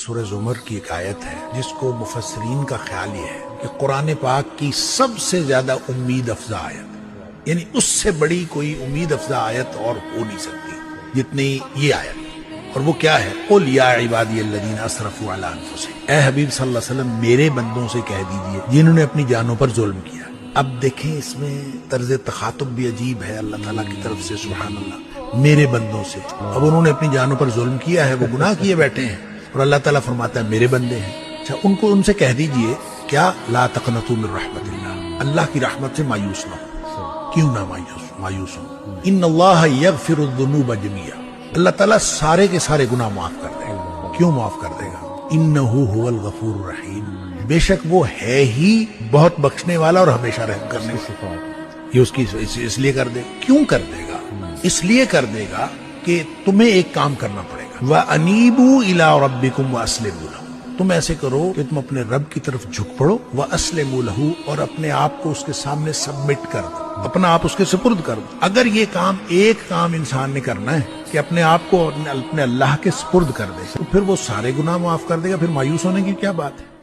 سورہ زمر کی ایک آیت ہے جس کو مفسرین کا خیال یہ ہے کہ قرآن پاک کی سب سے زیادہ امید افزا آیت، یعنی اس سے بڑی کوئی امید افزا آیت اور ہو نہیں سکتی جتنی یہ آیت۔ اور وہ کیا ہے؟ قُلْ يَا عِبَادِيَ الَّذِينَ أَسْرَفُوا عَلَىٰ أَنفُسِهِمْ، اے حبیب صلی اللہ علیہ وسلم میرے بندوں سے کہہ دیجئے جنہوں نے اپنی جانوں پر ظلم کیا۔ اب دیکھیں اس میں طرز تخاطب بھی عجیب ہے اللہ تعالیٰ کی طرف سے، سبحان اللہ، میرے بندوں سے۔ اب انہوں نے اپنی جانوں پر ظلم کیا ہے، وہ گناہ کیے بیٹھے ہیں، اور اللہ تعالیٰ فرماتا ہے میرے بندے ہیں۔ اچھا ان سے کہہ دیجئے کیا لا تقنطوا من رحمت اللہ، اللہ کی رحمت سے مایوس نہ ہو۔ کیوں نہ مایوس ہو؟ ان اللہ یغفر الذنوب جميعا، اللہ تعالیٰ سارے کے سارے گناہ معاف کر دے گا۔ کیوں معاف کر دے گا؟ انہ هو الغفور الرحیم، بے شک وہ ہے ہی بہت بخشنے والا اور ہمیشہ رحم کرنے والا۔ یہ اس کی اس لیے کر دے، کیوں کر دے گا؟ اس لیے کر دے گا کہ تمہیں ایک کام کرنا پڑے گا، وَأَنِيبُوا إِلَىٰ رَبِّكُمْ وَأَسْلِمُوا لَهُ، تم ایسے کرو کہ تم اپنے رب کی طرف جھک پڑو، وَأَسْلِمُوا لَهُ، اور اپنے آپ کو اس کے سامنے سبمٹ کر دو، اپنا آپ اس کے سپرد کر دو۔ اگر یہ کام ایک کام انسان نے کرنا ہے کہ اپنے آپ کو اپنے اللہ کے سپرد کر دے، تو پھر وہ سارے گناہ معاف کر دے گا، پھر مایوس ہونے کی کیا بات ہے؟